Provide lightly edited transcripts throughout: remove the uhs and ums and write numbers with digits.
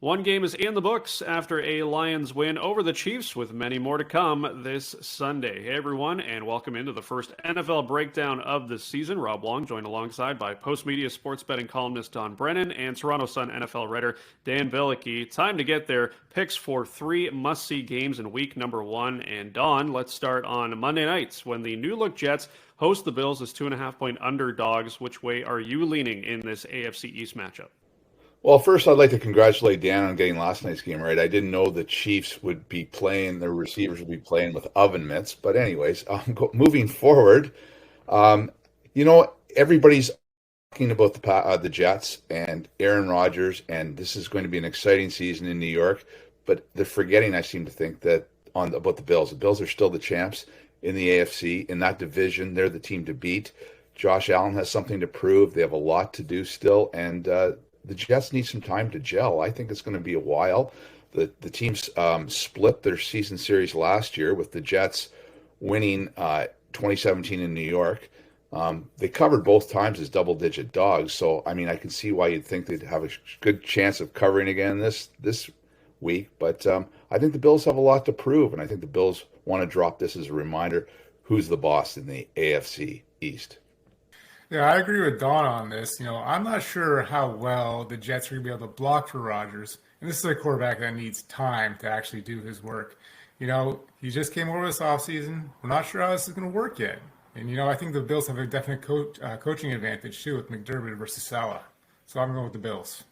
One game is in the books after a Lions win over the Chiefs, with many more to come this Sunday. Hey everyone, and welcome into the first NFL breakdown of the season. Rob Wong, joined alongside by Postmedia sports betting columnist Brennan and Toronto Sun NFL writer Dan Bilicki. Time to get their picks for three must-see games in week number one. And Don, let's start on Monday nights when the new-look Jets host the Bills as 2.5-point underdogs. Which way are you leaning in this AFC East matchup? Well, first, I'd like to congratulate Dan on getting last night's game right. I didn't know the Chiefs would be playing, their receivers would be playing with oven mitts. But anyways, moving forward, everybody's talking about the Jets and Aaron Rodgers, and this is going to be an exciting season in New York. But they're forgetting, I seem to think, about the Bills. The Bills are still the champs in the AFC. In that division, they're the team to beat. Josh Allen has something to prove. They have a lot to do still, and the Jets need some time to gel. I think it's going to be a while. The teams split their season series last year with the Jets winning 2017 in New York. They covered both times as double-digit dogs. So, I mean, I can see why you'd think they'd have a good chance of covering again this week. But I think the Bills have a lot to prove, and I think the Bills want to drop this as a reminder who's the boss in the AFC East. Yeah, I agree with Don on this. I'm not sure how well the Jets are going to be able to block for Rodgers. And this is a quarterback that needs time to actually do his work. He just came over this offseason. We're not sure how this is going to work yet. And, I think the Bills have a definite coaching advantage, too, with McDermott versus Saleh. So I'm going with the Bills.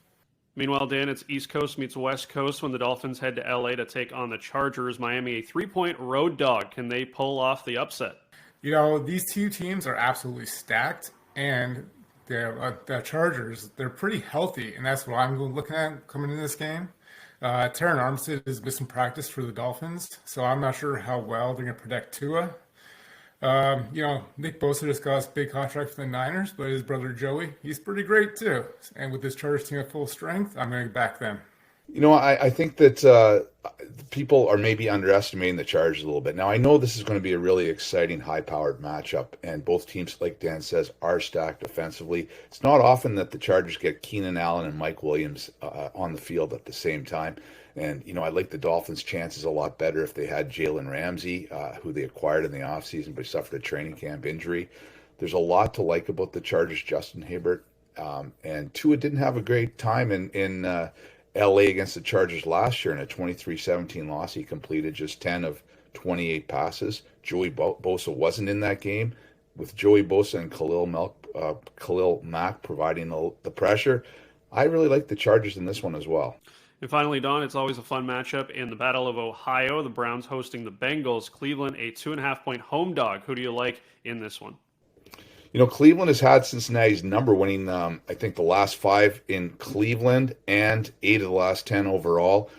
Meanwhile, Dan, it's East Coast meets West Coast when the Dolphins head to LA to take on the Chargers. Miami, a 3-point road dog. Can they pull off the upset? These two teams are absolutely stacked. And the Chargers, they're pretty healthy, and that's what I'm looking at coming into this game. Terran Armstead is missing practice for the Dolphins, so I'm not sure how well they're going to protect Tua. Nick Bosa just got a big contract for the Niners, but his brother Joey, he's pretty great too. And with this Chargers team at full strength, I'm going to back them. I think that people are maybe underestimating the Chargers a little bit. Now, I know this is going to be a really exciting, high-powered matchup, and both teams, like Dan says, are stacked offensively. It's not often that the Chargers get Keenan Allen and Mike Williams on the field at the same time. And, I like the Dolphins' chances a lot better if they had Jalen Ramsey, who they acquired in the offseason, but he suffered a training camp injury. There's a lot to like about the Chargers' Justin Herbert. And Tua didn't have a great time in LA against the Chargers last year in a 23-17 loss. He completed just 10 of 28 passes. Joey Bosa wasn't in that game. With Joey Bosa and Khalil Mack providing the pressure, I really like the Chargers in this one as well. And finally, Don, it's always a fun matchup in the Battle of Ohio. The Browns hosting the Bengals. Cleveland, a 2.5-point home dog. Who do you like in this one? Cleveland has had Cincinnati's number, winning, I think, the last 5 in Cleveland and 8 of the last 10 overall.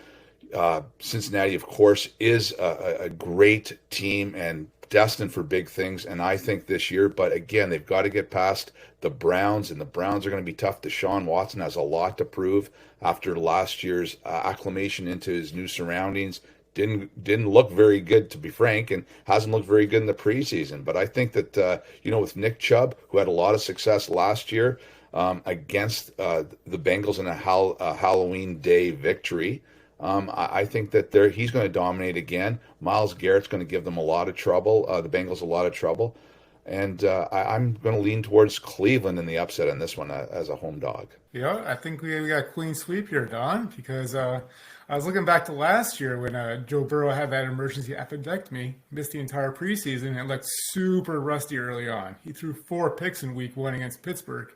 Cincinnati, of course, is a great team and destined for big things, and I think this year. But again, they've got to get past the Browns, and the Browns are going to be tough. Deshaun Watson has a lot to prove after last year's acclimation into his new surroundings. Didn't look very good, to be frank, and hasn't looked very good in the preseason. But I think that, with Nick Chubb, who had a lot of success last year against the Bengals in a Halloween Day victory, I think that he's going to dominate again. Myles Garrett's going to give them a lot of trouble, the Bengals a lot of trouble. And I'm going to lean towards Cleveland in the upset on this one as a home dog. Yeah, I think we got a clean sweep here, Don, because I was looking back to last year when Joe Burrow had that emergency appendectomy, missed the entire preseason, and looked super rusty early on. He threw 4 picks in week 1 against Pittsburgh.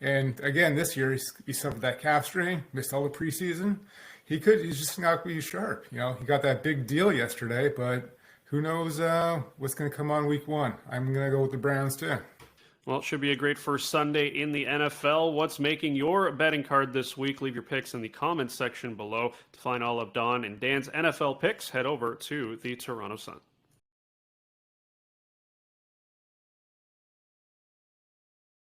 And again, this year, he suffered that calf strain, missed all the preseason. He's just not going to be sharp. He got that big deal yesterday, but who knows what's going to come on week 1. I'm going to go with the Browns too. Well, it should be a great first Sunday in the NFL. What's making your betting card this week? Leave your picks in the comments section below. To find all of Don and Dan's NFL picks, head over to the Toronto Sun.